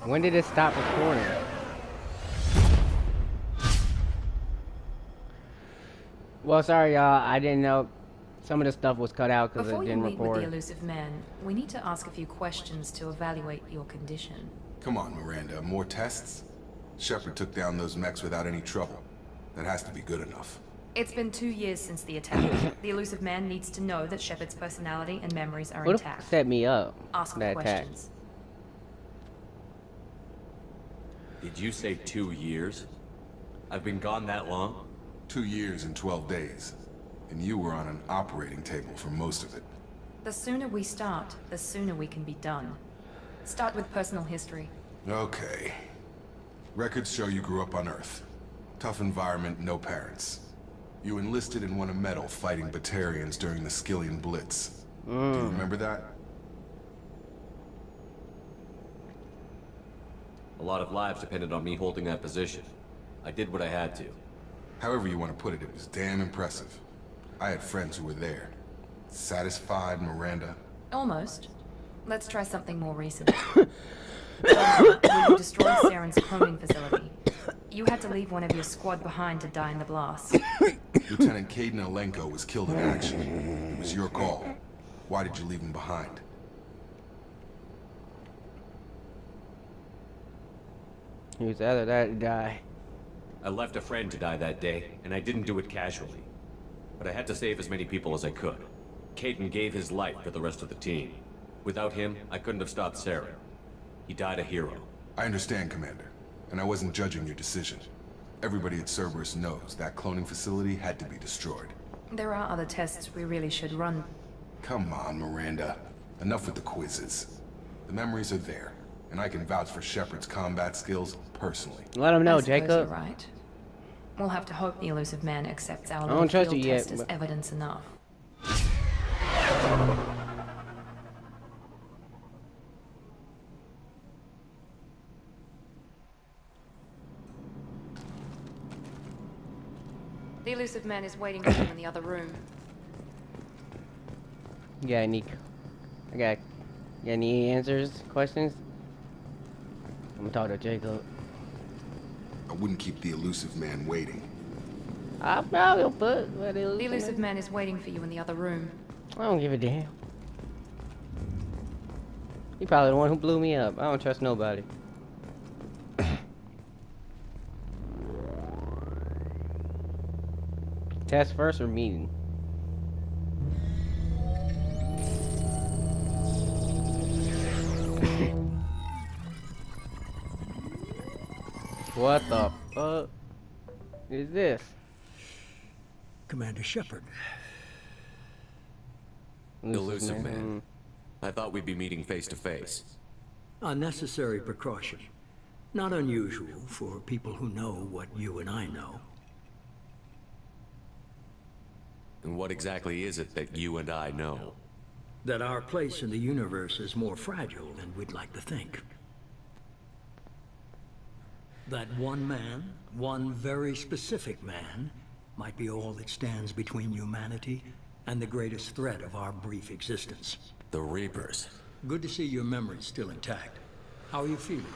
When did it stop recording? Well, sorry, y'all. I didn't know some of the stuff was cut out because it Before you didn't meet with record. the elusive man, we need to ask a few questions to evaluate your condition. Come on, Miranda. More tests? Shepard took down those mechs without any trouble. That has to be good enough. It's been 2 years since the attack. The elusive man needs to know that Shepard's personality and memories are What intact. set me up? Ask that attack? questions. Did you say 2 years? I've been gone that long? 2 years and 12 days. And you were on an operating table for most of it. The sooner we start, the sooner we can be done. Start with personal history. Okay. Records show you grew up on Earth. Tough environment, no parents. You enlisted and won a medal fighting Batarians during the Skillian Blitz. Do you remember that? A lot of lives depended on me holding that position. I did what I had to. However you want to put it, it was damn impressive. I had friends who were there. Satisfied, Miranda? Almost. Let's try something more recent. When you destroyed Saren's cloning facility, you had to leave one of your squad behind to die in the blast. Lieutenant Caden Alenko was killed in action. It was your call. Why did you leave him behind? He was either that or die. I left a friend to die that day, and I didn't do it casually. But I had to save as many people as I could. Caden gave his life for the rest of the team. Without him, I couldn't have stopped Saren. He died a hero. I understand, Commander. And I wasn't judging your decision. Everybody at Cerberus knows that cloning facility had to be destroyed. There are other tests we really should run. Come on, Miranda. Enough with the quizzes. The memories are there, and I can vouch for Shepard's combat skills personally. Let him know, I suppose Jacob. you're right. We'll have to hope the elusive man accepts our don't trust field you yet, test as but- evidence enough. The elusive man is waiting for you in the other room. Yeah, Nick. I got any answers, questions? I'm gonna talk to Jacob. I wouldn't keep the elusive man waiting. I probably put what The it elusive man is waiting for you in the other room. I don't give a damn. He probably the one who blew me up. I don't trust nobody. Test first or meeting? What the fuck is this? Commander Shepard. Elusive man. I thought we'd be meeting face to face. A necessary precaution. Not unusual for people who know what you and I know. And what exactly is it that you and I know? That our place in the universe is more fragile than we'd like to think. That one man, one very specific man, might be all that stands between humanity and the greatest threat of our brief existence. The Reapers. Good to see your memory's still intact. How are you feeling?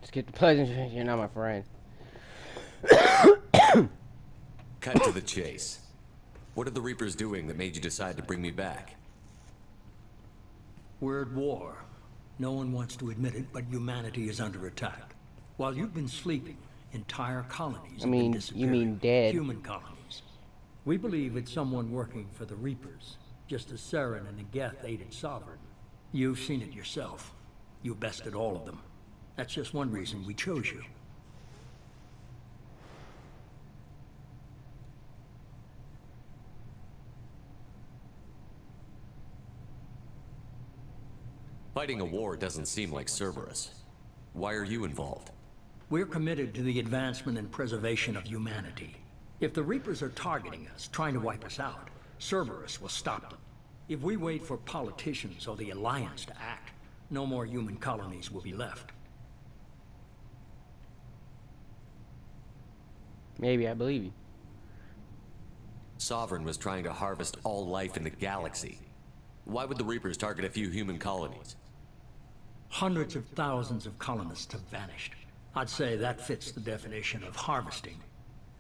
Skip the pleasantry. You're not my friend. Cut to the chase. What are the Reapers doing that made you decide to bring me back? We're at war. No one wants to admit it, but humanity is under attack. While you've been sleeping, entire colonies have been you disappearing. mean dead. Human colonies. We believe it's someone working for the Reapers, just as Saren and the Geth aided Sovereign. You've seen it yourself. You bested all of them. That's just one reason we chose you. Fighting a war doesn't seem like Cerberus. Why are you involved? We're committed to the advancement and preservation of humanity. If the Reapers are targeting us, trying to wipe us out, Cerberus will stop them. If we wait for politicians or the Alliance to act, no more human colonies will be left. Maybe I believe you. Sovereign was trying to harvest all life in the galaxy. Why would the Reapers target a few human colonies? Hundreds of thousands of colonists have vanished. I'd say that fits the definition of harvesting.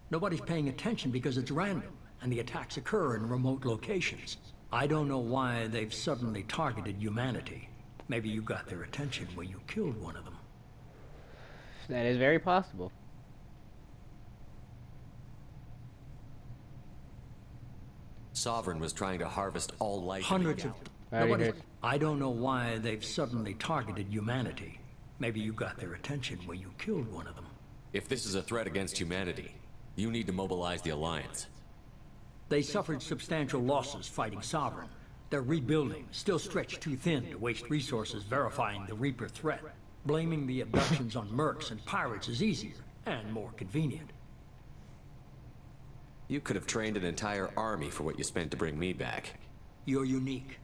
Nobody's paying attention because it's random, and the attacks occur in remote locations. I don't know why they've suddenly targeted humanity. Maybe you got their attention when you killed one of them. That is very possible. Sovereign was trying to harvest all life. Hundreds of... Already Nobody... heard. I don't know why they've suddenly targeted humanity. Maybe you got their attention when you killed one of them. If this is a threat against humanity, you need to mobilize the Alliance. They suffered substantial losses fighting Sovereign. They're rebuilding, still stretched too thin to waste resources verifying the Reaper threat. Blaming the abductions on mercs and pirates is easier, and more convenient. You could have trained an entire army for what you spent to bring me back. You're unique.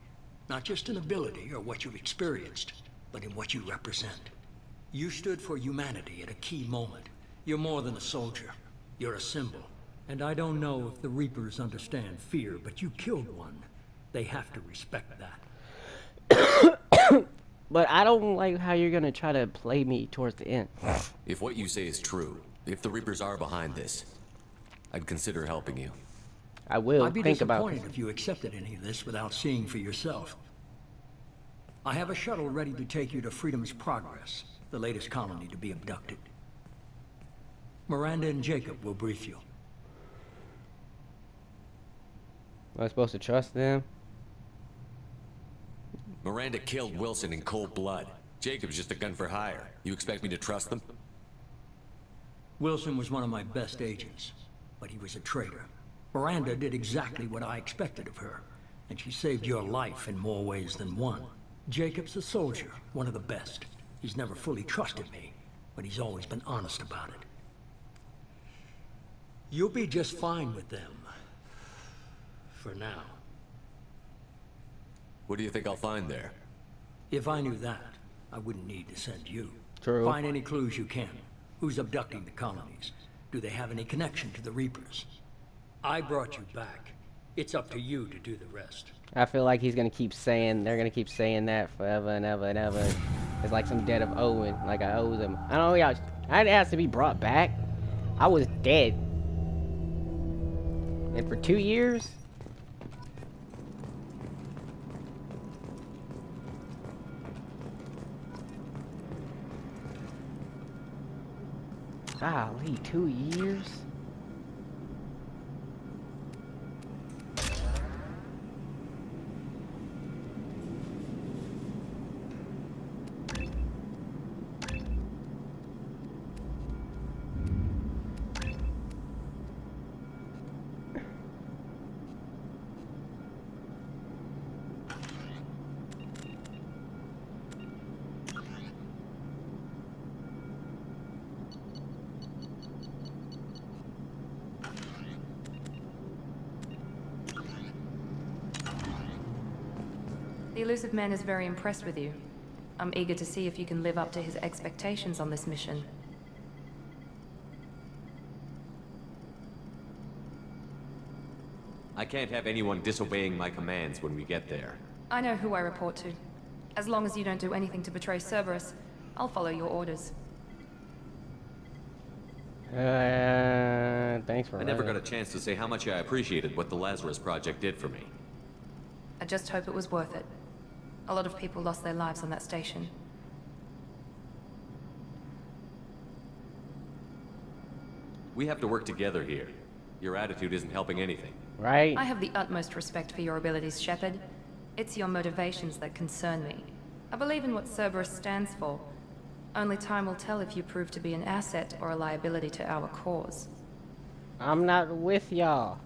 Not just in ability or what you've experienced, but in what you represent. You stood for humanity at a key moment. You're more than a soldier. You're a symbol. And I don't know if the Reapers understand fear, but you killed one. They have to respect that. But I don't like how you're gonna try to play me towards the end. If what you say is true, if the Reapers are behind this, I'd consider helping you. I will I'd be think about disappointed if you accepted any of this without seeing for yourself. I have a shuttle ready to take you to Freedom's Progress, the latest colony to be abducted. Miranda and Jacob will brief you. Am I supposed to trust them? Miranda killed Wilson in cold blood. Jacob's just a gun for hire. You expect me to trust them? Wilson was one of my best agents, but he was a traitor. Miranda did exactly what I expected of her, and she saved your life in more ways than one. Jacob's a soldier, one of the best. He's never fully trusted me, but he's always been honest about it. You'll be just fine with them. For now. What do you think I'll find there? If I knew that, I wouldn't need to send you. True. Find any clues you can. Who's abducting the colonies? Do they have any connection to the Reapers? I brought you back. It's up to you to do the rest. I feel like he's gonna keep saying, they're gonna keep saying that forever and ever and ever. It's like some debt of owing, like I owe them. I don't know, y'all. I didn't ask to be brought back. I was dead. And for 2 years? Golly, 2 years? The elusive man is very impressed with you. I'm eager to see if you can live up to his expectations on this mission. I can't have anyone disobeying my commands when we get there. I know who I report to. As long as you don't do anything to betray Cerberus, I'll follow your orders. Thanks for I never got a chance to say how much I appreciated what the Lazarus Project did for me. I just hope it was worth it. A lot of people lost their lives on that station. We have to work together here. Your attitude isn't helping anything. Right? I have the utmost respect for your abilities, Shepard. It's your motivations that concern me. I believe in what Cerberus stands for. Only time will tell if you prove to be an asset or a liability to our cause. I'm not with y'all.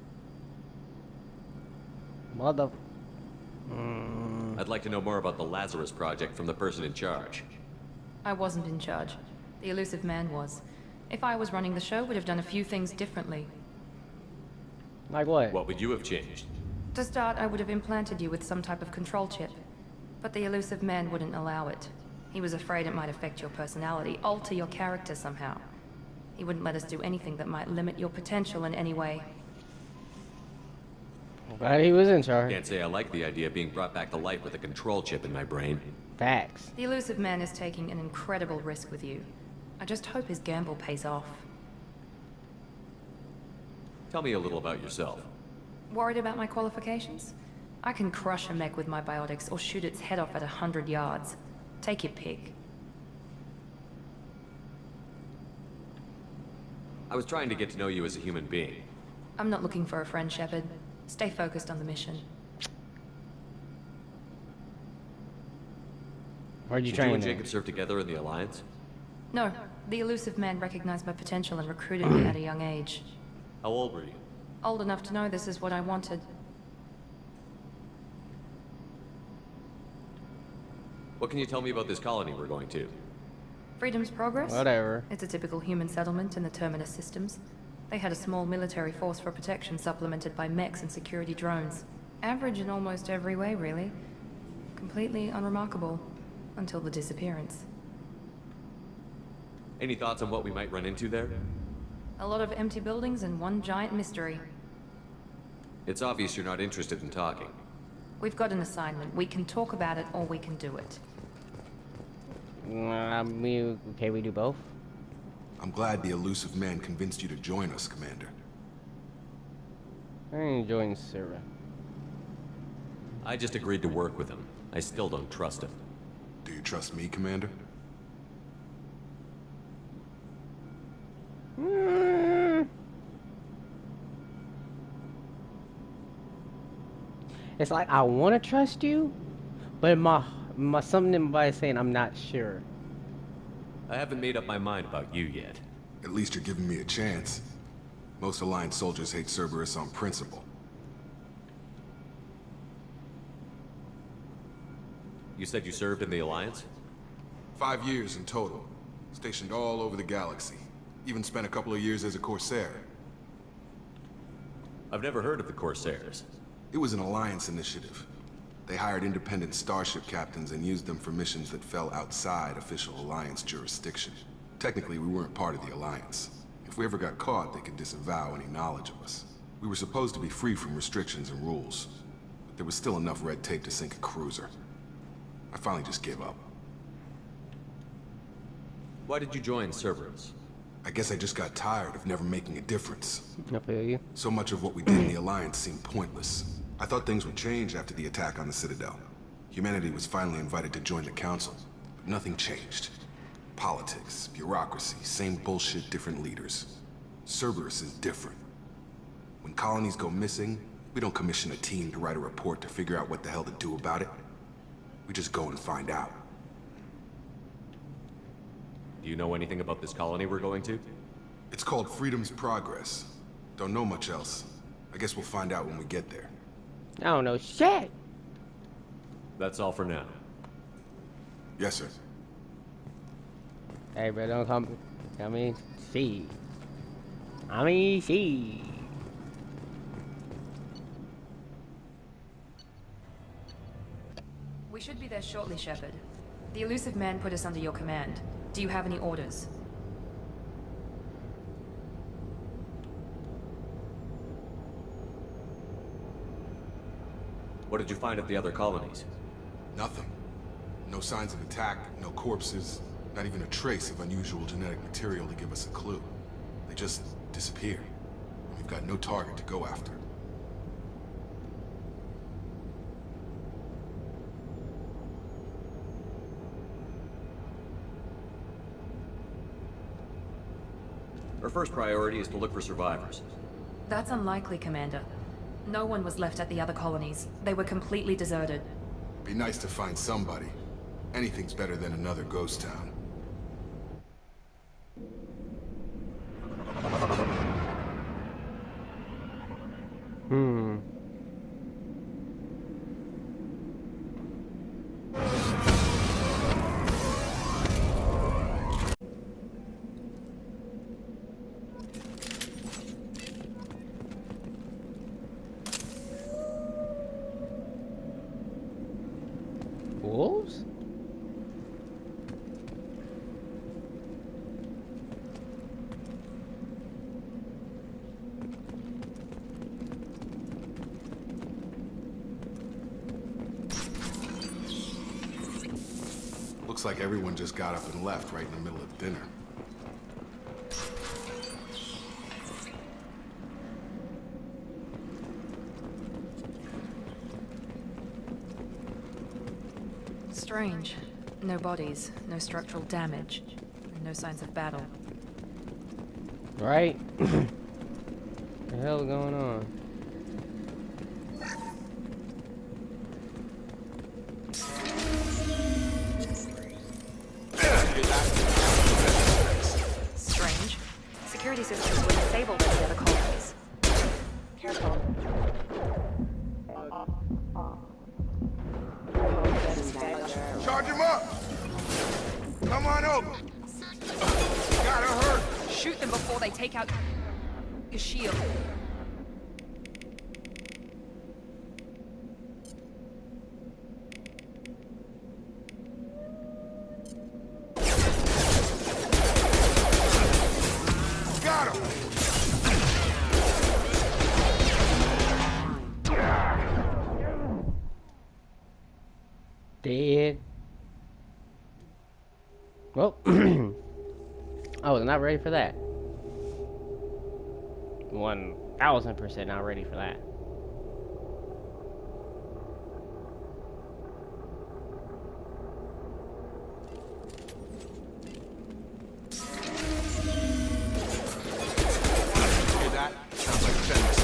Mother... I'd like to know more about the Lazarus Project from the person in charge. I wasn't in charge. The elusive man was. If I was running the show, would have done a few things differently. Like what? What would you have changed? To start, I would have implanted you with some type of control chip. But the elusive man wouldn't allow it. He was afraid it might affect your personality, alter your character somehow. He wouldn't let us do anything that might limit your potential in any way. Glad he was in charge. Can't say I like the idea of being brought back to life with a control chip in my brain. Facts. The elusive man is taking an incredible risk with you. I just hope his gamble pays off. Tell me a little about yourself. Worried about my qualifications? I can crush a mech with my biotics or shoot its head off at 100 yards. Take your pick. I was trying to get to know you as a human being. I'm not looking for a friend, Shepard. Stay focused on the mission. Where'd you Did train you and at? Jacob serve together in the Alliance? No, the elusive man recognized my potential and recruited me at a young age. How old were you? Old enough to know this is what I wanted. What can you tell me about this colony we're going to? Freedom's Progress? Whatever. It's a typical human settlement in the Terminus systems. They had a small military force for protection supplemented by mechs and security drones. Average in almost every way, really. Completely unremarkable. Until the disappearance. Any thoughts on what we might run into there? A lot of empty buildings and one giant mystery. It's obvious you're not interested in talking. We've got an assignment. We can talk about it or we can do it. I mean, okay, we do both. I'm glad the elusive man convinced you to join us, Commander. I ain't enjoying Sarah. I just agreed to work with him. I still don't trust him. Do you trust me, Commander? It's like I want to trust you, but my something in my body is saying I'm not sure. I haven't made up my mind about you yet. At least you're giving me a chance. Most Alliance soldiers hate Cerberus on principle. You said you served in the Alliance? 5 years in total. Stationed all over the galaxy. Even spent a couple of years as a Corsair. I've never heard of the Corsairs. It was an Alliance initiative. They hired independent starship captains and used them for missions that fell outside official Alliance jurisdiction. Technically, we weren't part of the Alliance. If we ever got caught, they could disavow any knowledge of us. We were supposed to be free from restrictions and rules, but there was still enough red tape to sink a cruiser. I finally just gave up. Why did you join Cerberus? I guess I just got tired of never making a difference. I feel you. So much of what we did in the Alliance seemed pointless. I thought things would change after the attack on the Citadel. Humanity was finally invited to join the Council, but nothing changed. Politics, bureaucracy, same bullshit, different leaders. Cerberus is different. When colonies go missing, we don't commission a team to write a report to figure out what the hell to do about it. We just go and find out. Do you know anything about this colony we're going to? It's called Freedom's Progress. Don't know much else. I guess we'll find out when we get there. I don't know shit. That's all for now. Yes, sir. Hey, bro, don't come. See. See. We should be there shortly, Shepard. The elusive man put us under your command. Do you have any orders? What did you find at the other colonies? Nothing. No signs of attack, no corpses, not even a trace of unusual genetic material to give us a clue. They just disappear. We've got no target to go after. Our first priority is to look for survivors. That's unlikely, Commander. No one was left at the other colonies. They were completely deserted. Be nice to find somebody. Anything's better than another ghost town. Wolves? Looks like everyone just got up and left right in the middle of dinner. Strange. No bodies, no structural damage, and no signs of battle. Right? What the hell is going on? Strange. Security systems were disabled at the other colonies. Careful. Charge him up! Come on over! Gotta hurt! Shoot them before they take out your shield. Got him! Dead. Well, I was not ready for that. 1000% not ready for that. Hear that? Sounds like Fenris.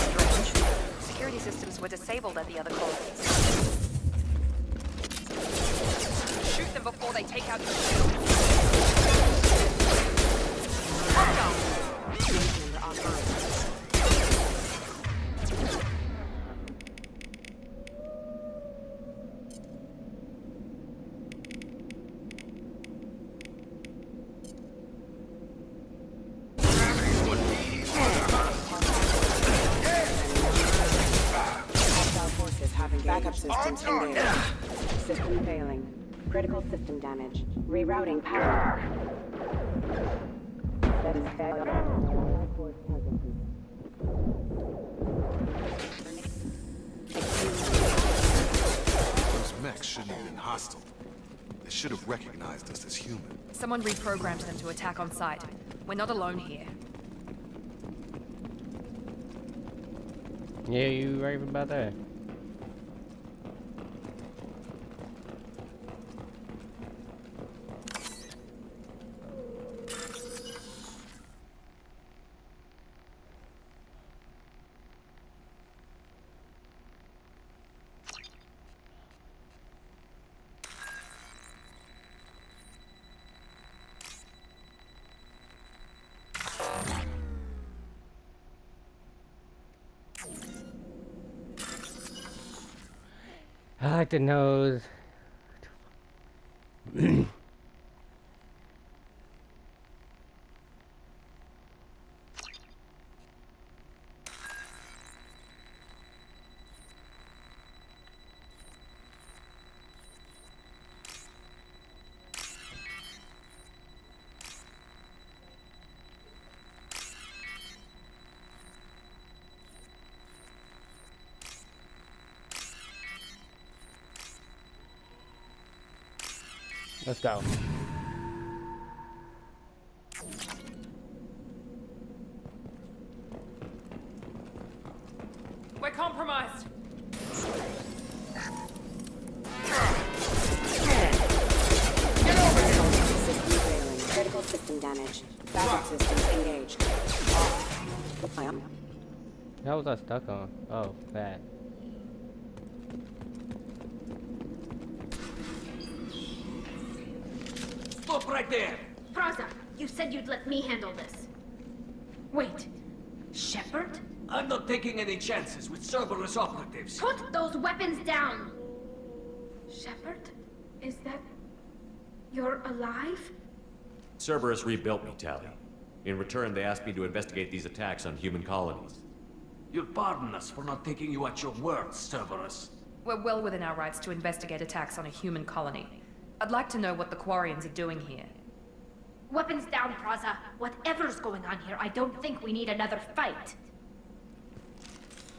Strange. Security systems were disabled at the other colonies. Shoot them before they take out your shield. Backup systems engaged. System failing. Critical system damage. Rerouting power. That is failure. Those mechs shouldn't have been hostile. They should have recognized us as human. Someone reprogrammed them to attack on sight. We're not alone here. Yeah, you right about that. I like the nose. Let's go. We're compromised. System failing. Critical system damage. Backup systems engaged. How was I stuck on? Oh, that. Stop right there! Praza, you said you'd let me handle this. Wait, Shepard? I'm not taking any chances with Cerberus operatives. Put those weapons down! Shepard? Is that... you're alive? Cerberus rebuilt me, Tally. In return, they asked me to investigate these attacks on human colonies. You'll pardon us for not taking you at your word, Cerberus. We're well within our rights to investigate attacks on a human colony. I'd like to know what the Quarians are doing here. Weapons down, Praza. Whatever's going on here, I don't think we need another fight.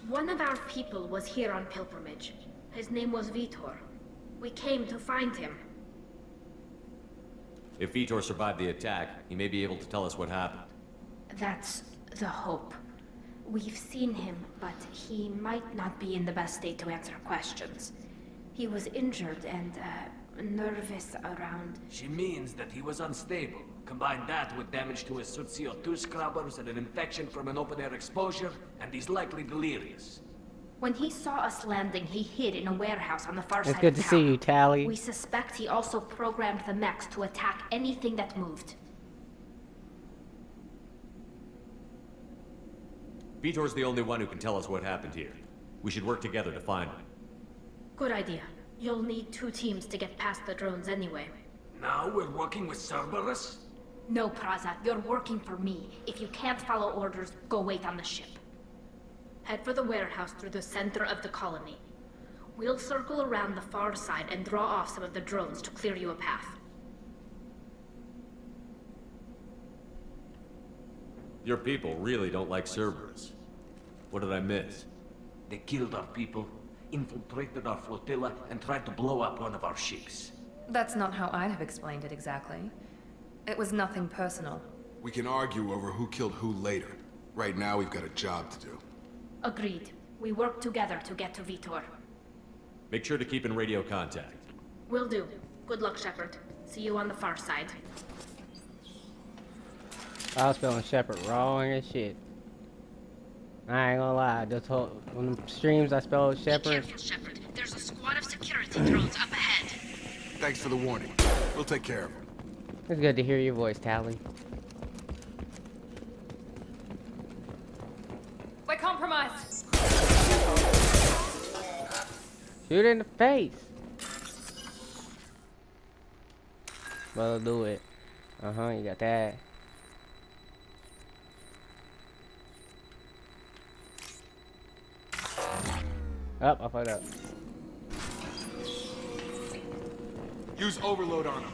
One of our people was here on pilgrimage. His name was Vitor. We came to find him. If Vitor survived the attack, he may be able to tell us what happened. That's the hope. We've seen him, but he might not be in the best state to answer questions. He was injured and, nervous around... She means that he was unstable. Combine that with damage to his suit CO2 scrubbers and an infection from an open-air exposure, and he's likely delirious. When he saw us landing, he hid in a warehouse on the far side It's good of to town. see you, Tally. We suspect he also programmed the mechs to attack anything that moved. Vitor's the only one who can tell us what happened here. We should work together to find him. Good idea. You'll need 2 teams to get past the drones anyway. Now we're working with Cerberus? No, Praza, you're working for me. If you can't follow orders, go wait on the ship. Head for the warehouse through the center of the colony. We'll circle around the far side and draw off some of the drones to clear you a path. Your people really don't like Cerberus. What did I miss? They killed our people, infiltrated our flotilla, and tried to blow up one of our ships. That's not how I'd have explained it exactly. It was nothing personal. We can argue over who killed who later. Right now, we've got a job to do. Agreed. We work together to get to Vitor. Make sure to keep in radio contact. Will do. Good luck, Shepard. See you on the far side. I was spelling Shepard wrong as shit. I ain't gonna lie, this whole on the streams I spelled Shepard. Shepard. There's a squad of security drones up ahead. Thanks for the warning. We'll take care of them. It's good to hear your voice, Tally. We're compromised. Shoot in the face. Well, do it. You got that. Oh, I fucked up. Use overload on them.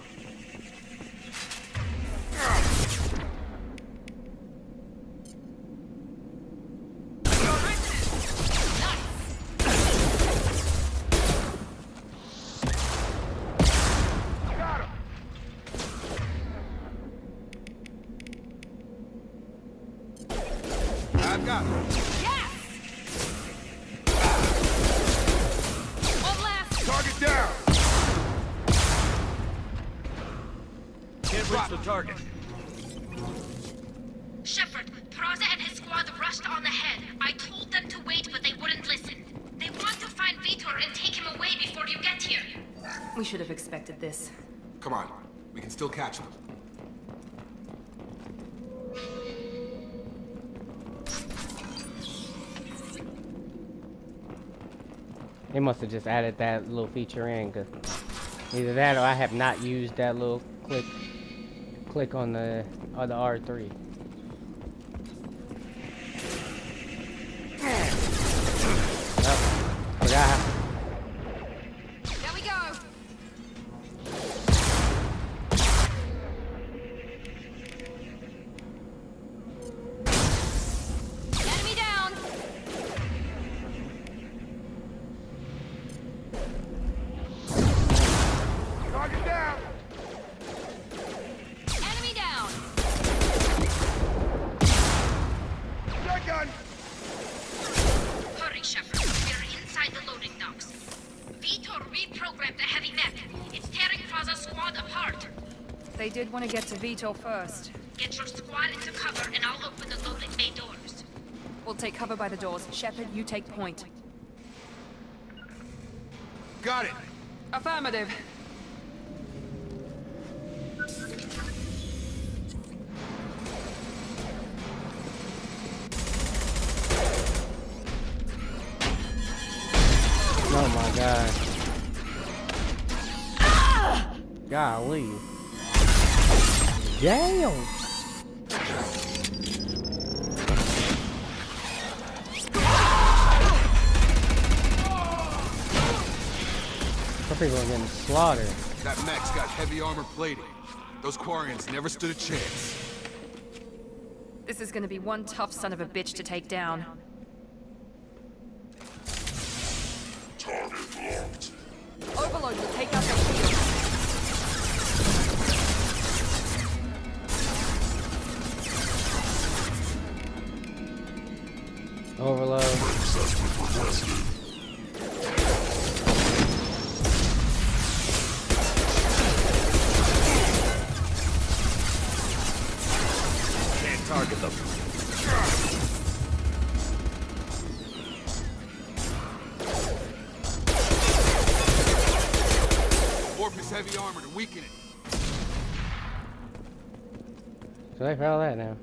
I've got him. Target down! Can't reach the target. Shepard, Praza and his squad rushed on ahead. I told them to wait, but they wouldn't listen. They want to find Vitor and take him away before you get here. We should have expected this. Come on, we can still catch them. They must have just added that little feature in, cause either that or I have not used that little click on the R3. Oh, forgot how. There we go. Enemy down. Target down! Enemy down. Shotgun! Hurry, Shepard. We're inside the loading docks. Vitor reprogrammed the heavy mech. It's tearing Praza's squad apart. They did want to get to Vitor first. Get your squad into cover and I'll open the loading bay doors. We'll take cover by the doors. Shepard, you take point. Got it! Affirmative. Oh my god. Golly. Damn. Some people are getting slaughtered. That mech's got heavy armor plating. Those Quarians never stood a chance. This is gonna be one tough son of a bitch to take down. Target locked. Overload will take out their shields. Overload. Can't target them. Warp his heavy armor to weaken it. So they for all that now.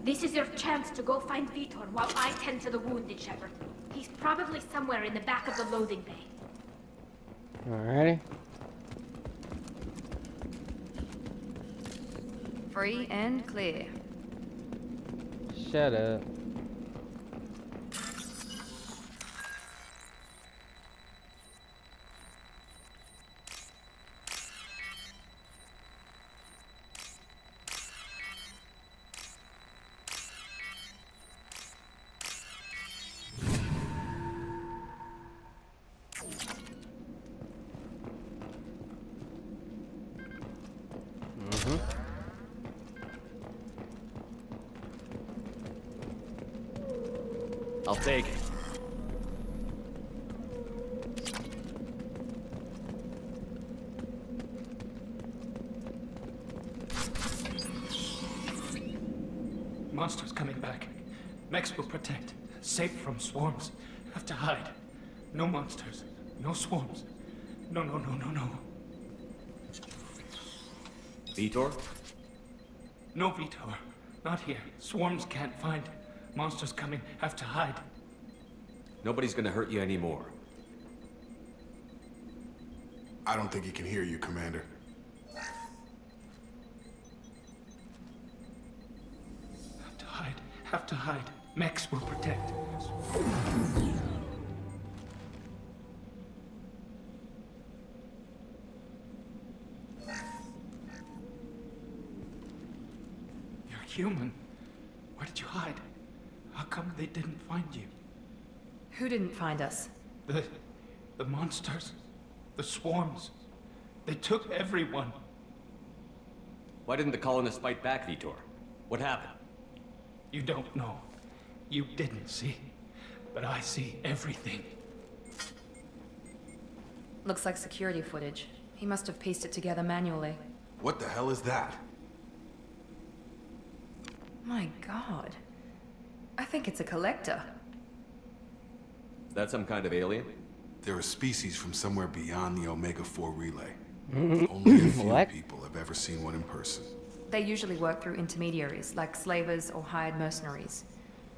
This is your chance to go find Vitor while I tend to the wounded, Shepard. He's probably somewhere in the back of the loading bay. Alrighty. Free and clear. Shut up. I'll take it. Monsters coming back. Mechs will protect. Safe from swarms. Have to hide. No monsters. No swarms. No, no, no, no, no. Vitor? No Vitor. Not here. Swarms can't find. Monsters coming. Have to hide. Nobody's gonna hurt you anymore. I don't think he can hear you, Commander. Have to hide. Have to hide. Mechs will protect. You're human. Where did you hide? How come they didn't find you? Who didn't find us? The monsters. The swarms. They took everyone. Why didn't the colonists fight back, Vitor? What happened? You don't know. You didn't see. But I see everything. Looks like security footage. He must have pieced it together manually. What the hell is that? My god. I think it's a collector. Is that some kind of alien? They're a species from somewhere beyond the Omega-4 relay. Only a few What? people have ever seen one in person. They usually work through intermediaries, like slavers or hired mercenaries.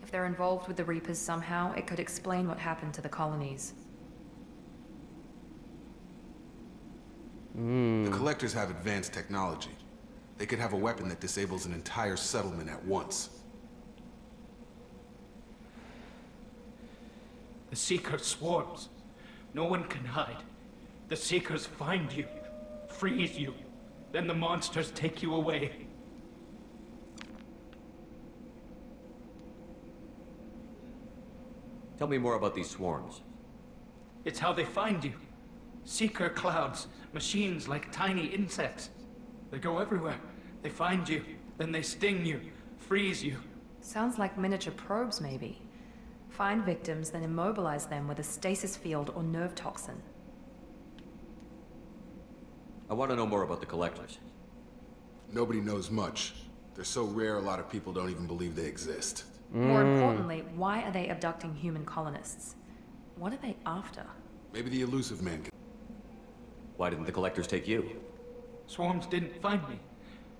If they're involved with the Reapers somehow, it could explain what happened to the colonies. The Collectors have advanced technology. They could have a weapon that disables an entire settlement at once. The Seeker swarms. No one can hide. The Seekers find you, freeze you, then the monsters take you away. Tell me more about these swarms. It's how they find you. Seeker clouds, machines like tiny insects. They go everywhere. They find you, then they sting you, freeze you. Sounds like miniature probes, maybe. Find victims, then immobilize them with a stasis field or nerve toxin. I want to know more about the Collectors. Nobody knows much. They're so rare a lot of people don't even believe they exist. More importantly, why are they abducting human colonists? What are they after? Maybe the elusive man can... Why didn't the Collectors take you? Swarms didn't find me.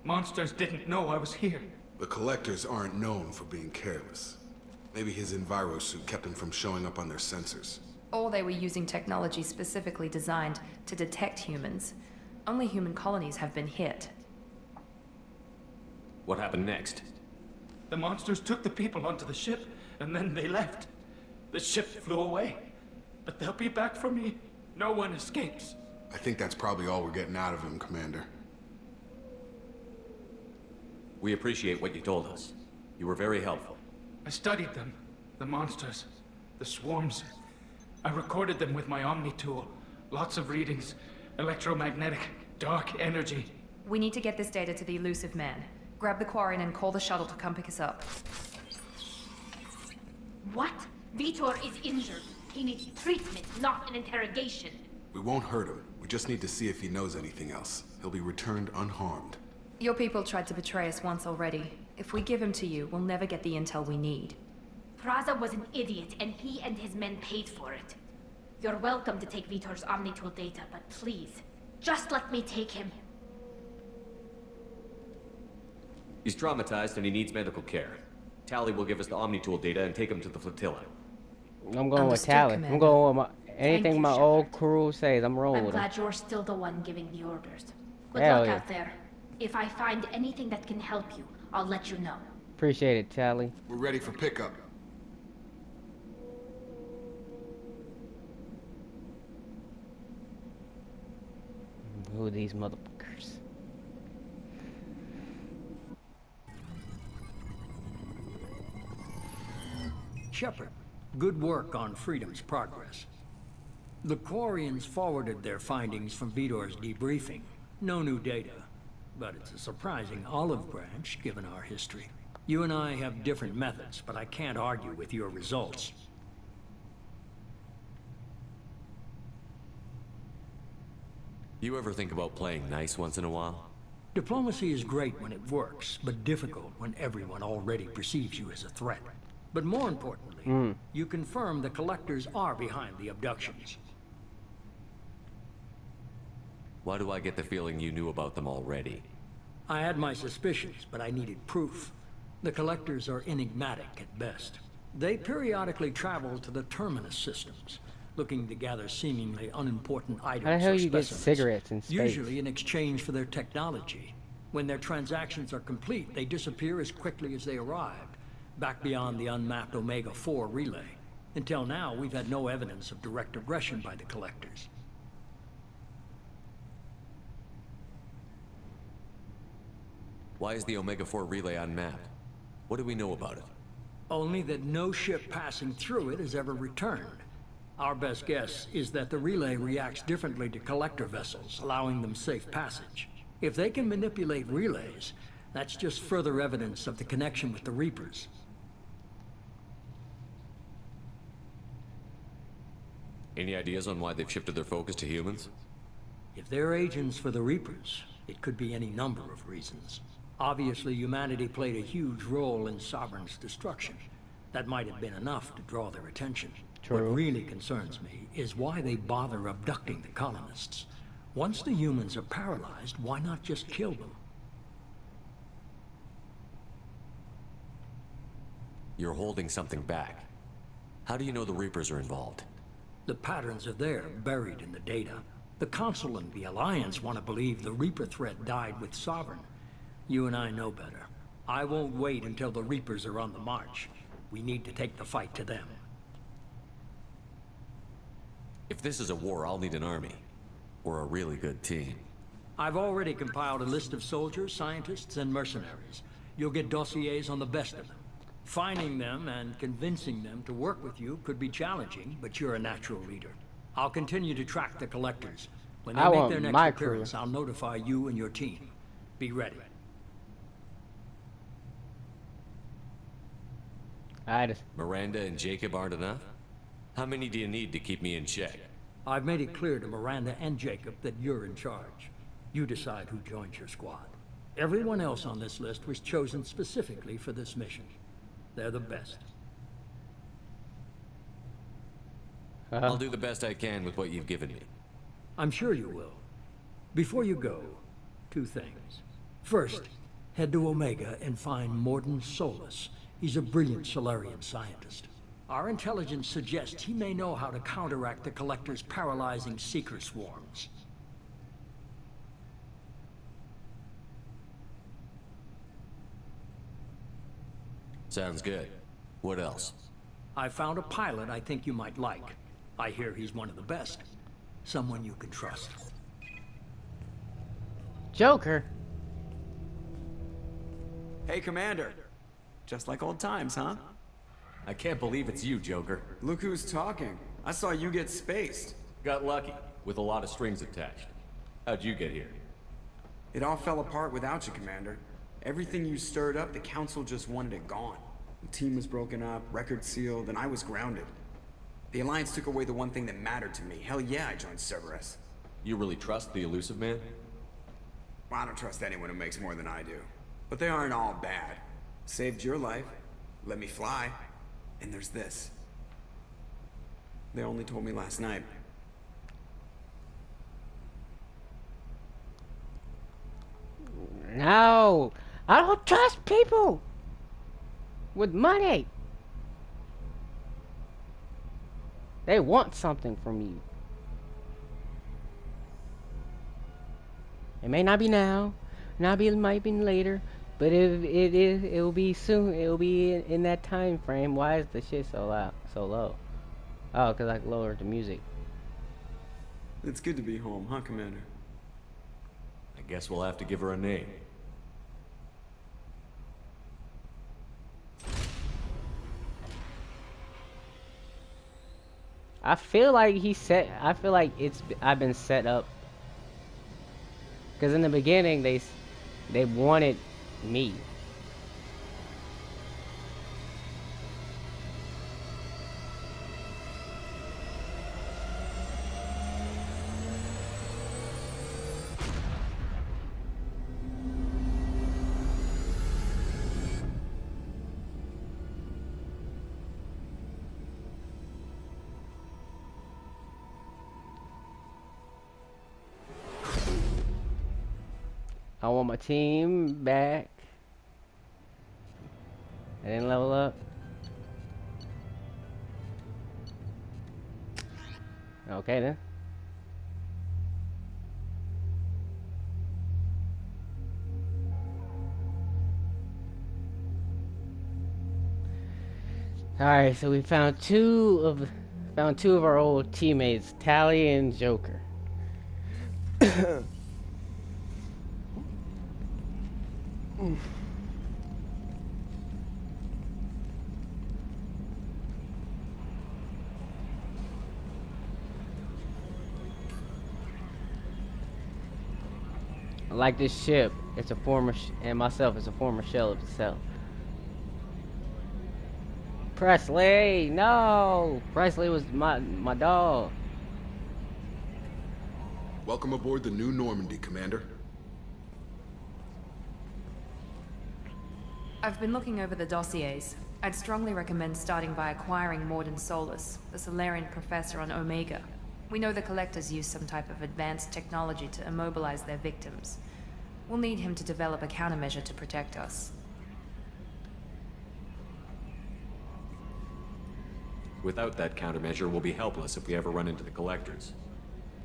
Monsters didn't know I was here. The Collectors aren't known for being careless. Maybe his envirosuit kept him from showing up on their sensors. Or they were using technology specifically designed to detect humans. Only human colonies have been hit. What happened next? The monsters took the people onto the ship, and then they left. The ship flew away. But they'll be back for me. No one escapes. I think that's probably all we're getting out of him, Commander. We appreciate what you told us. You were very helpful. I studied them. The monsters. The swarms. I recorded them with my Omni tool. Lots of readings. Electromagnetic. Dark energy. We need to get this data to the elusive man. Grab the Quarian and call the shuttle to come pick us up. What? Vitor is injured. He needs treatment, not an interrogation. We won't hurt him. We just need to see if he knows anything else. He'll be returned unharmed. Your people tried to betray us once already. If we give him to you, we'll never get the intel we need. Praza was an idiot, and he and his men paid for it. You're welcome to take Vitor's Omnitool data, but please, just let me take him. He's traumatized and he needs medical care. Tally will give us the Omnitool data and take him to the flotilla. I'm going with Understood, Tally. Commander. I'm going with anything you, my Shepard. old crew says. I'm rolling I'm with them. glad you're still the one giving the orders. Good Hell luck yeah. out there. If I find anything that can help you, I'll let you know. Appreciate it, Tally. We're ready for pickup. Who are these motherfuckers? Shepard, good work on Freedom's progress. The Quarians forwarded their findings from Vitor's debriefing. No new data, but it's a surprising olive branch given our history. You and I have different methods, but I can't argue with your results. You ever think about playing nice once in a while? Diplomacy is great when it works, but difficult when everyone already perceives you as a threat. But more importantly, you confirm the collectors are behind the abductions. Why do I get the feeling you knew about them already? I had my suspicions, but I needed proof. The collectors are enigmatic at best. They periodically travel to the terminus systems, looking to gather seemingly unimportant items How the hell or you get specimens, cigarettes in space? usually in exchange for their technology. When their transactions are complete, they disappear as quickly as they arrived, back beyond the unmapped Omega-4 relay. Until now, we've had no evidence of direct aggression by the collectors. Why is the Omega-4 relay unmapped? What do we know about it? Only that no ship passing through it has ever returned. Our best guess is that the relay reacts differently to collector vessels, allowing them safe passage. If they can manipulate relays, that's just further evidence of the connection with the Reapers. Any ideas on why they've shifted their focus to humans? If they're agents for the Reapers, it could be any number of reasons. Obviously, humanity played a huge role in Sovereign's destruction. That might have been enough to draw their attention. True. What really concerns me is why they bother abducting the colonists. Once the humans are paralyzed, why not just kill them? You're holding something back. How do you know the Reapers are involved? The patterns are there, buried in the data. The Council and the Alliance want to believe the Reaper threat died with Sovereign. You and I know better. I won't wait until the Reapers are on the march. We need to take the fight to them. If this is a war, I'll need an army. Or a really good team. I've already compiled a list of soldiers, scientists, and mercenaries. You'll get dossiers on the best of them. Finding them and convincing them to work with you could be challenging, but you're a natural leader. I'll continue to track the collectors. When they I make want their my next crew. appearance, I'll notify you and your team. Be ready. Miranda and Jacob aren't enough? How many do you need to keep me in check? I've made it clear to Miranda and Jacob that you're in charge. You decide who joins your squad. Everyone else on this list was chosen specifically for this mission. They're the best. I'll do the best I can with what you've given me. I'm sure you will. Before you go, two things. First, head to Omega and find Morden Solus. He's a brilliant Solarian scientist. Our intelligence suggests he may know how to counteract the Collector's paralyzing Seeker swarms. Sounds good. What else? I found a pilot I think you might like. I hear he's one of the best. Someone you can trust. Joker. Hey, Commander. Just like old times, huh? I can't believe it's you, Joker. Look who's talking. I saw you get spaced. Got lucky, with a lot of strings attached. How'd you get here? It all fell apart without you, Commander. Everything you stirred up, the Council just wanted it gone. The team was broken up, record sealed, and I was grounded. The Alliance took away the one thing that mattered to me. Hell yeah, I joined Cerberus. You really trust the Elusive Man? Well, I don't trust anyone who makes more than I do. But they aren't all bad. Saved your life, let me fly, and there's this. They only told me last night. No, I don't trust people with money. They want something from you. It may not be now, might be later, but it will be soon. It will be in that time frame. Why is the shit so loud, so low? Oh, cause I lowered the music. It's good to be home, huh, Commander? I guess we'll have to give her a name. I feel like I feel like I've been set up. Cause in the beginning they wanted me. I want my team back. I didn't level up. Okay then. Alright, so we found two of our old teammates, Tally and Joker. Like this ship, it's a former and myself is a former shell of itself. Presley, no! Presley was my dog. Welcome aboard the new Normandy, Commander. I've been looking over the dossiers. I'd strongly recommend starting by acquiring Morden Solus, the Solarian professor on Omega. We know the Collectors use some type of advanced technology to immobilize their victims. We'll need him to develop a countermeasure to protect us. Without that countermeasure, we'll be helpless if we ever run into the Collectors.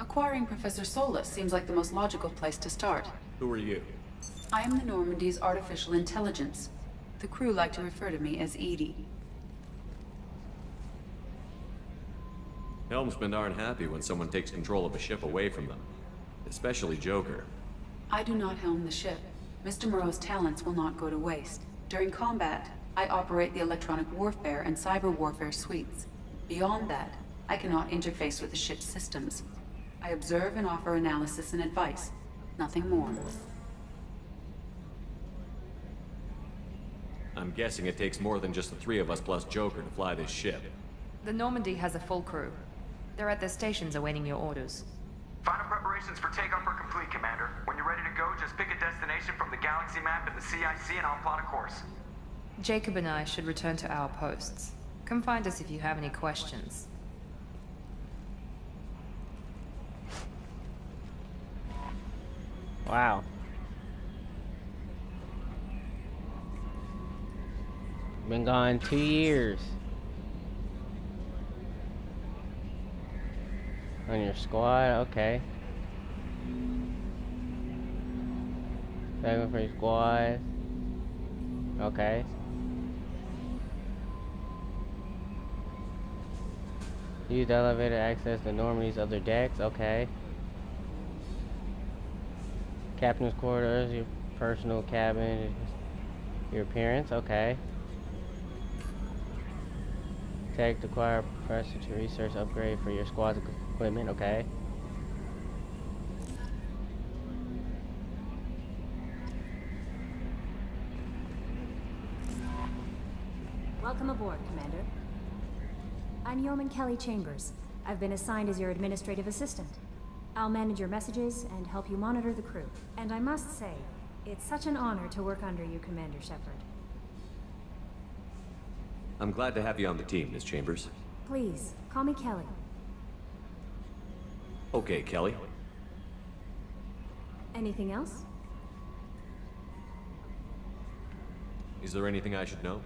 Acquiring Professor Solus seems like the most logical place to start. Who are you? I am the Normandy's artificial intelligence. The crew like to refer to me as Edie. Helmsmen aren't happy when someone takes control of a ship away from them. Especially Joker. I do not helm the ship. Mr. Moreau's talents will not go to waste. During combat, I operate the electronic warfare and cyber warfare suites. Beyond that, I cannot interface with the ship's systems. I observe and offer analysis and advice. Nothing more. I'm guessing it takes more than just the three of us plus Joker to fly this ship. The Normandy has a full crew. They're at their stations awaiting your orders. Final preparations for takeoff are complete, Commander. When you're ready to go, just pick a destination from the galaxy map in the CIC and I'll plot a course. Jacob and I should return to our posts. Come find us if you have any questions. Wow. Been gone 2 years. On your squad, okay. Second for your squad. Okay. Use the elevator to access the Normandy's other decks, okay. Captain's quarters, your personal cabin, your appearance, okay. Tech to acquire pressure to research upgrade for your squad's equipment, okay. Welcome aboard, Commander. I'm Yeoman Kelly Chambers. I've been assigned as your administrative assistant. I'll manage your messages and help you monitor the crew. And I must say, it's such an honor to work under you, Commander Shepard. I'm glad to have you on the team, Miss Chambers. Please, call me Kelly. Okay, Kelly. Anything else? Is there anything I should know?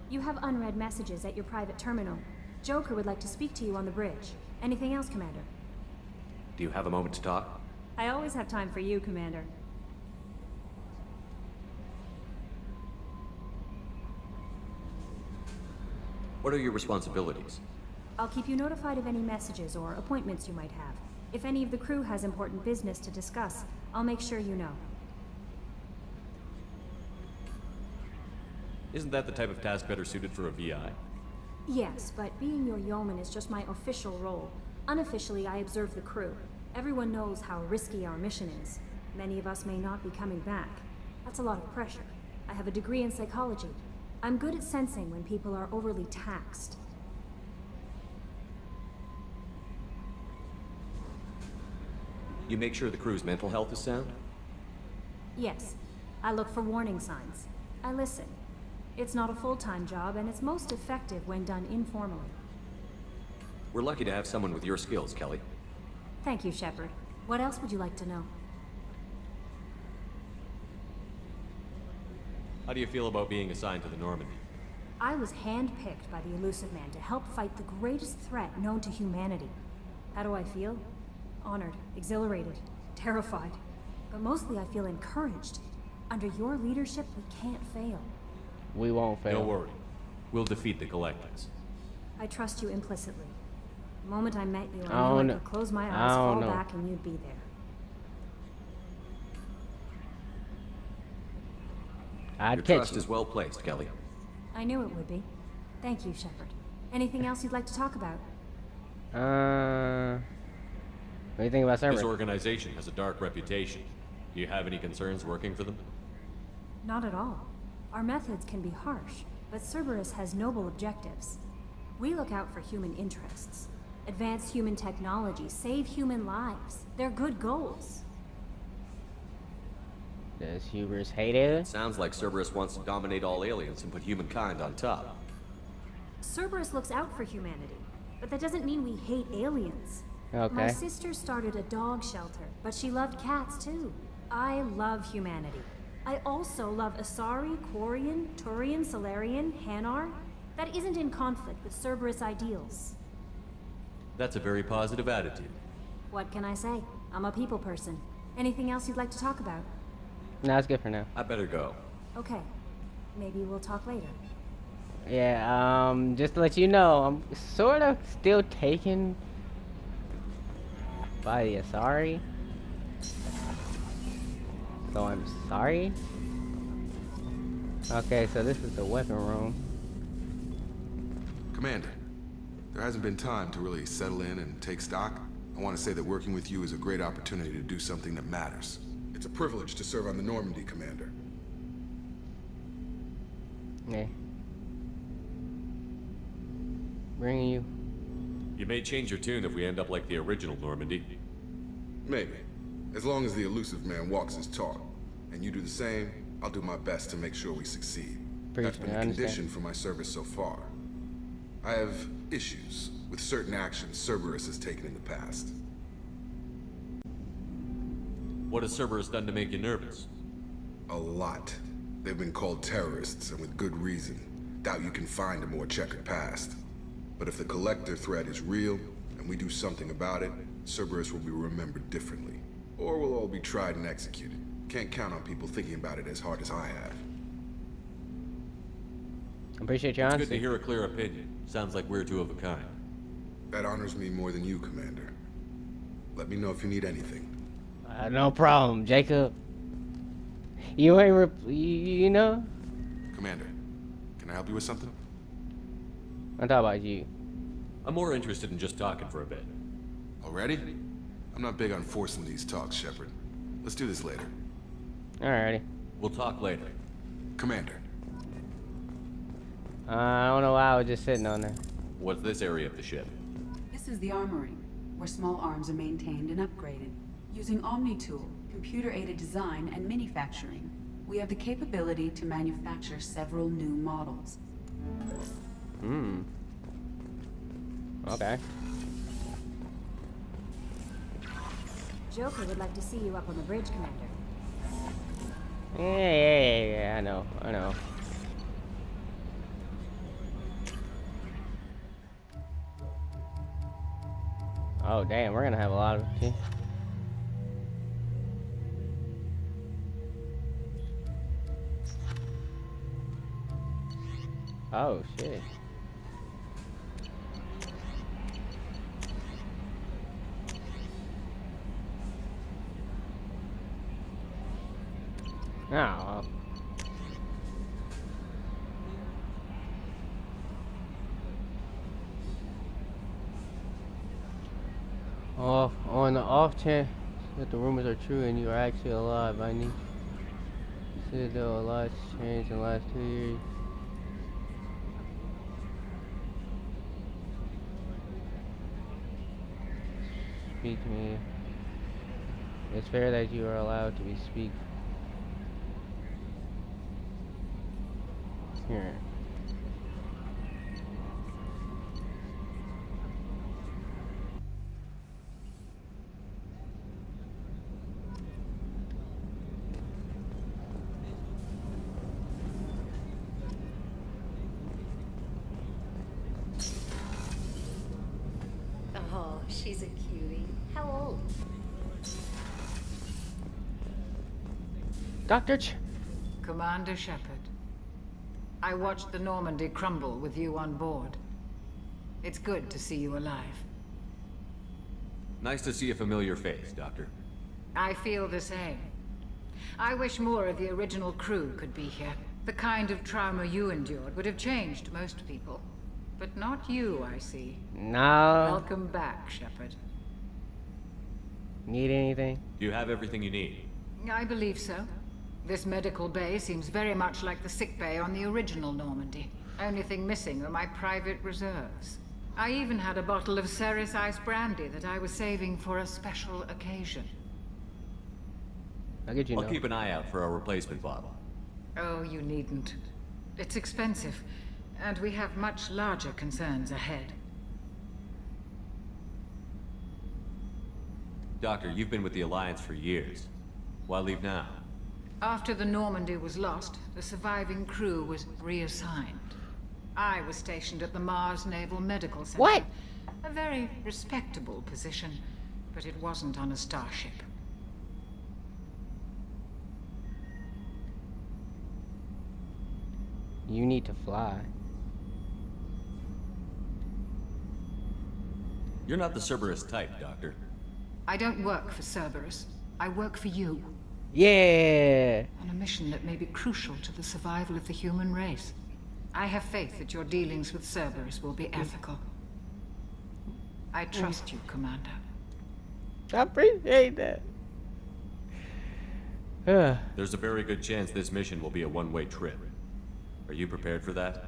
You have unread messages at your private terminal. Joker would like to speak to you on the bridge. Anything else, Commander? Do you have a moment to talk? I always have time for you, Commander. What are your responsibilities? I'll keep you notified of any messages or appointments you might have. If any of the crew has important business to discuss, I'll make sure you know. Isn't that the type of task better suited for a VI? Yes, but being your yeoman is just my official role. Unofficially, I observe the crew. Everyone knows how risky our mission is. Many of us may not be coming back. That's a lot of pressure. I have a degree in psychology. I'm good at sensing when people are overly taxed. You make sure the crew's mental health is sound? Yes. I look for warning signs. I listen. It's not a full-time job, and it's most effective when done informally. We're lucky to have someone with your skills, Kelly. Thank you, Shepard. What else would you like to know? How do you feel about being assigned to the Normandy? I was handpicked by the Elusive Man to help fight the greatest threat known to humanity. How do I feel? Honored, exhilarated, terrified. But mostly I feel encouraged. Under your leadership, we can't fail. We won't fail. Don't worry. We'll defeat the Collectors. I trust you implicitly. The moment I met you, I I knew I could close my eyes, fall back, and you'd be there. Your trust is well placed, Kelly. I knew it would be. Thank you, Shepard. Anything else you'd like to talk about? What do you think about Cerberus? This organization has a dark reputation. Do you have any concerns working for them? Not at all. Our methods can be harsh, but Cerberus has noble objectives. We look out for human interests, advance human technology, save human lives. They're good goals. Does Hubris hate it? Sounds like Cerberus wants to dominate all aliens and put humankind on top. Cerberus looks out for humanity, but that doesn't mean we hate aliens. Okay. My sister started a dog shelter, but she loved cats too. I love humanity. I also love Asari, Quarian, Turian, Solarian, Hanar. That isn't in conflict with Cerberus ideals. That's a very positive attitude. What can I say? I'm a people person. Anything else you'd like to talk about? No, it's good for now. I better go. Okay. Maybe we'll talk later. Yeah, just to let you know, I'm sort of still taken by the Asari. So I'm sorry. Okay, so this is the weapon room. Commander, there hasn't been time to really settle in and take stock. I want to say that working with you is a great opportunity to do something that matters. It's a privilege to serve on the Normandy, Commander. Yeah. Bringing you. You may change your tune if we end up like the original Normandy. Maybe. As long as the Elusive Man walks his talk, and you do the same, I'll do my best to make sure we succeed. That's been the condition for my service so far. I have issues with certain actions Cerberus has taken in the past. What has Cerberus done to make you nervous? A lot. They've been called terrorists, and with good reason. Doubt you can find a more checkered past. But if the Collector threat is real, and we do something about it, Cerberus will be remembered differently. Or we'll all be tried and executed. Can't count on people thinking about it as hard as I have. Appreciate your honesty. It's good to hear a clear opinion. Sounds like we're two of a kind. That honors me more than you, Commander. Let me know if you need anything. No problem, Jacob. You ain't you know? Commander, can I help you with something? I'm talking about you. I'm more interested in just talking for a bit. Already? I'm not big on forcing these talks, Shepard. Let's do this later. Alrighty. We'll talk later. Commander. I don't know why I was just sitting on there. What's this area of the ship? This is the armory, where small arms are maintained and upgraded. Using Omni-Tool, computer-aided design, and manufacturing, we have the capability to manufacture several new models. Hmm. Okay. Joker would like to see you up on the bridge, Commander. Yeah, I know. Oh, damn, we're gonna have a lot of... Oh, shit. Oh. On the off chance that the rumors are true and you are actually alive, I need to say that a lot's changed in the last 2 years. Speak to me. It's fair that you are allowed to speak. Here. Oh, she's a cutie. How old? Dr. Commander Shepard, I watched the Normandy crumble with you on board. It's good to see you alive. Nice to see a familiar face, Doctor. I feel the same. I wish more of the original crew could be here. The kind of trauma you endured would have changed most people. But not you, I see. No. Welcome back, Shepard. Need anything? Do you have everything you need? I believe so. This medical bay seems very much like the sick bay on the original Normandy. Only thing missing are my private reserves. I even had a bottle of Ceres Ice Brandy that I was saving for a special occasion. I'll get you. I'll keep an eye out for a replacement bottle. Oh, you needn't. It's expensive, and we have much larger concerns ahead. Doctor, you've been with the Alliance for years. Why leave now? After the Normandy was lost, the surviving crew was reassigned. I was stationed at the Mars Naval Medical Center. What? A very respectable position, but it wasn't on a starship. You need to fly. You're not the Cerberus type, Doctor. I don't work for Cerberus. I work for you. Yeah. On a mission that may be crucial to the survival of the human race. I have faith that your dealings with Cerberus will be ethical. I trust you, Commander. I appreciate that. There's a very good chance this mission will be a one-way trip. Are you prepared for that?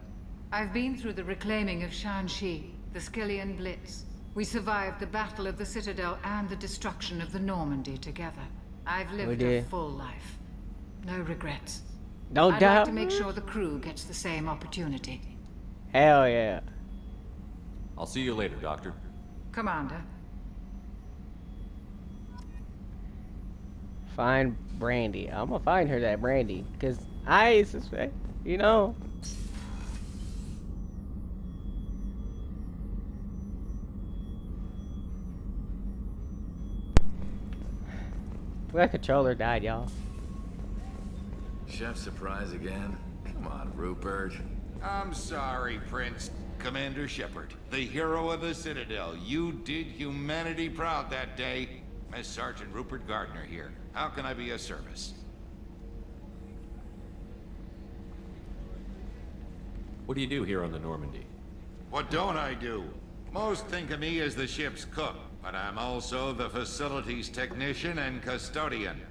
I've been through the reclaiming of Shanxi, the Skillian Blitz. We survived the Battle of the Citadel and the destruction of the Normandy together. I've lived a full life. No regrets. Don't I'd doubt. like to make sure the crew gets the same opportunity. Hell yeah. I'll see you later, Doctor. Commander. Find Brandy. I'm gonna find her that Brandy, cause I suspect, you know. That controller died, y'all. Chef surprise again? Come on, Rupert. I'm sorry, Prince. Commander Shepard, the hero of the Citadel. You did humanity proud that day. Miss Sergeant Rupert Gardner here. How can I be of service? What do you do here on the Normandy? What don't I do? Most think of me as the ship's cook, but I'm also the facilities technician and custodian.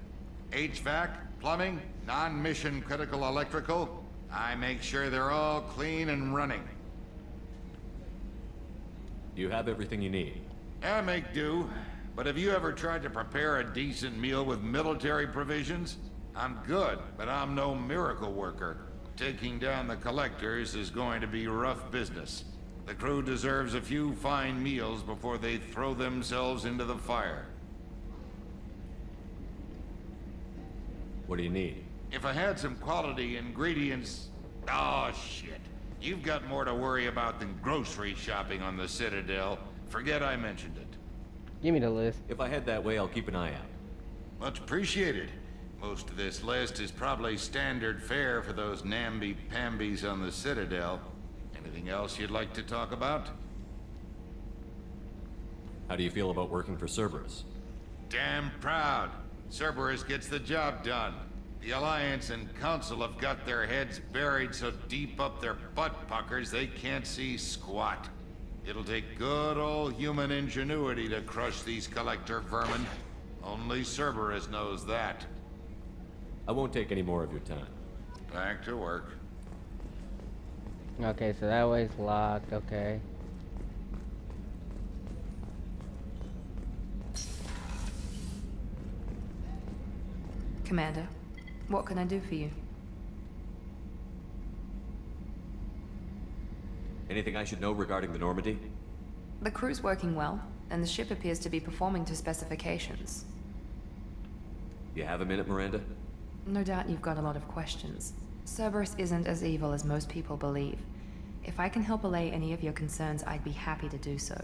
HVAC, plumbing, non-mission critical electrical. I make sure they're all clean and running. You have everything you need. I make do. But have you ever tried to prepare a decent meal with military provisions? I'm good, but I'm no miracle worker. Taking down the collectors is going to be rough business. The crew deserves a few fine meals before they throw themselves into the fire. What do you need? If I had some quality ingredients... Oh, shit. You've got more to worry about than grocery shopping on the Citadel. Forget I mentioned it. Give me the list. If I head that way, I'll keep an eye out. Much appreciated. Most of this list is probably standard fare for those namby-pambies on the Citadel. Anything else you'd like to talk about? How do you feel about working for Cerberus? Damn proud. Cerberus gets the job done. The Alliance and Council have got their heads buried so deep up their butt puckers they can't see squat. It'll take good old human ingenuity to crush these collector vermin. Only Cerberus knows that. I won't take any more of your time. Back to work. Okay, so that way's locked. Okay. Commander, what can I do for you? Anything I should know regarding the Normandy? The crew's working well, and the ship appears to be performing to specifications. You have a minute, Miranda? No doubt you've got a lot of questions. Cerberus isn't as evil as most people believe. If I can help allay any of your concerns, I'd be happy to do so.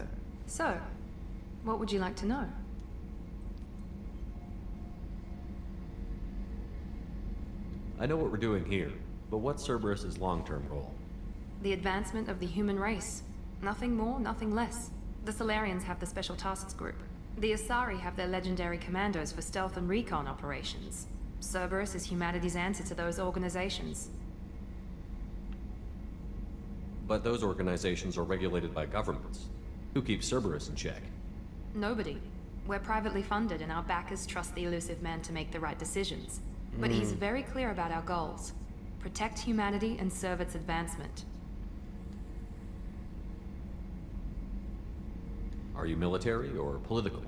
So, what would you like to know? I know what we're doing here, but what's Cerberus's long-term goal? The advancement of the human race. Nothing more, nothing less. The Solarians have the Special Tasks Group. The Asari have their legendary commandos for stealth and recon operations. Cerberus is humanity's answer to those organizations. But those organizations are regulated by governments. Who keeps Cerberus in check? Nobody. We're privately funded and our backers trust the elusive man to make the right decisions. But he's very clear about our goals. Protect humanity and serve its advancement. Are you military or political?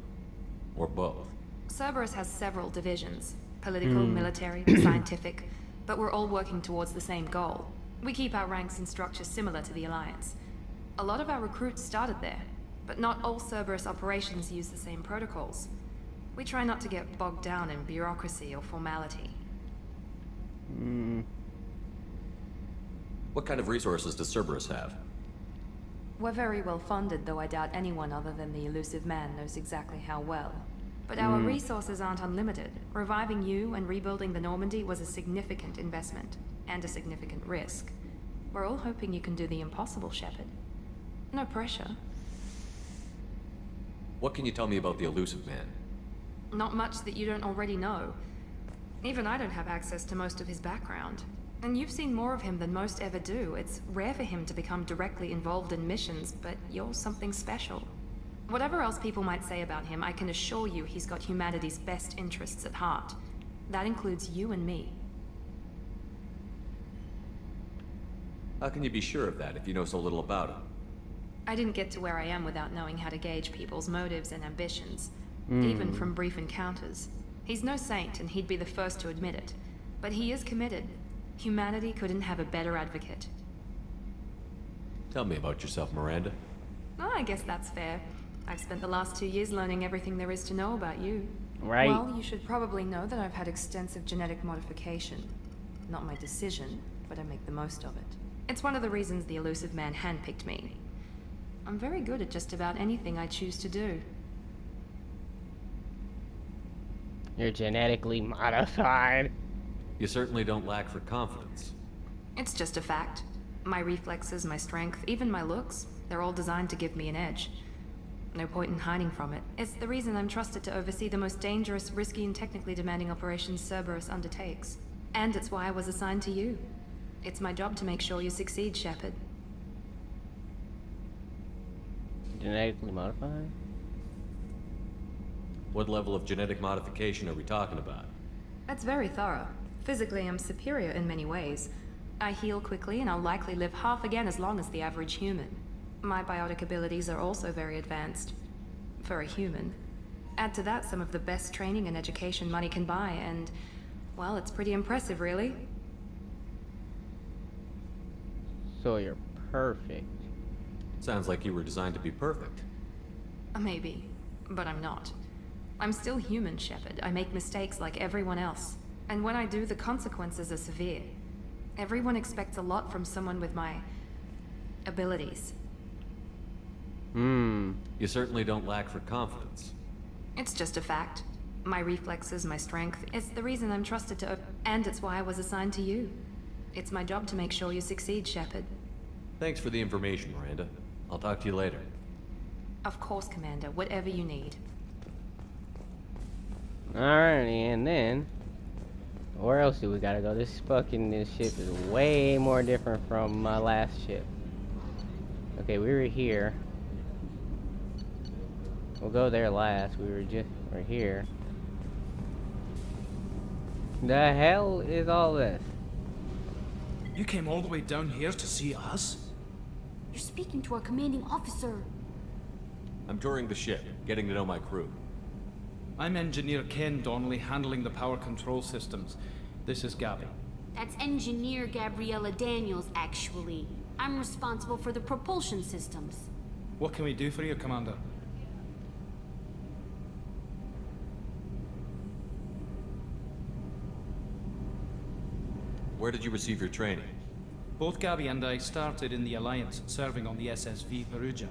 Or both? Cerberus has several divisions. Political, military, scientific. But we're all working towards the same goal. We keep our ranks and structure similar to the Alliance. A lot of our recruits started there. But not all Cerberus operations use the same protocols. We try not to get bogged down in bureaucracy or formality. What kind of resources does Cerberus have? We're very well funded, though I doubt anyone other than the elusive man knows exactly how well. But our resources aren't unlimited. Reviving you and rebuilding the Normandy was a significant investment, and a significant risk. We're all hoping you can do the impossible, Shepard. No pressure. What can you tell me about the elusive man? Not much that you don't already know. Even I don't have access to most of his background. And you've seen more of him than most ever do. It's rare for him to become directly involved in missions, but you're something special. Whatever else people might say about him, I can assure you he's got humanity's best interests at heart. That includes you and me. How can you be sure of that if you know so little about him? I didn't get to where I am without knowing how to gauge people's motives and ambitions. Even from brief encounters. He's no saint, and he'd be the first to admit it. But he is committed. Humanity couldn't have a better advocate. Tell me about yourself, Miranda. Oh, I guess that's fair. I've spent the last 2 years learning everything there is to know about you. Right. Well, you should probably know that I've had extensive genetic modification. Not my decision, but I make the most of it. It's one of the reasons the elusive man handpicked me. I'm very good at just about anything I choose to do. You're genetically modified. You certainly don't lack for confidence. It's just a fact. My reflexes, my strength, even my looks, they're all designed to give me an edge. No point in hiding from it. It's the reason I'm trusted to oversee the most dangerous, risky, and technically demanding operations Cerberus undertakes. And it's why I was assigned to you. It's my job to make sure you succeed, Shepard. Genetically modified? What level of genetic modification are we talking about? That's very thorough. Physically, I'm superior in many ways. I heal quickly, and I'll likely live half again as long as the average human. My biotic abilities are also very advanced. For a human. Add to that some of the best training and education money can buy, and, well, it's pretty impressive, really. So you're perfect. Sounds like you were designed to be perfect. Maybe, but I'm not. I'm still human, Shepard. I make mistakes like everyone else. And when I do, the consequences are severe. Everyone expects a lot from someone with my abilities. You certainly don't lack for confidence. It's just a fact. My reflexes, my strength, it's the reason I'm trusted to and it's why I was assigned to you. It's my job to make sure you succeed, Shepard. Thanks for the information, Miranda. I'll talk to you later. Of course, Commander. Whatever you need. Alrighty, and then where else do we gotta go? This ship is way more different from my last ship. Okay, we were here. We'll go there last. We're here. The hell is all this? You came all the way down here to see us? You're speaking to our commanding officer. I'm touring the ship, getting to know my crew. I'm Engineer Ken Donnelly, handling the power control systems. This is Gabby. That's Engineer Gabriella Daniels, actually. I'm responsible for the propulsion systems. What can we do for you, Commander? Where did you receive your training? Both Gabby and I started in the Alliance, serving on the SSV Perugia.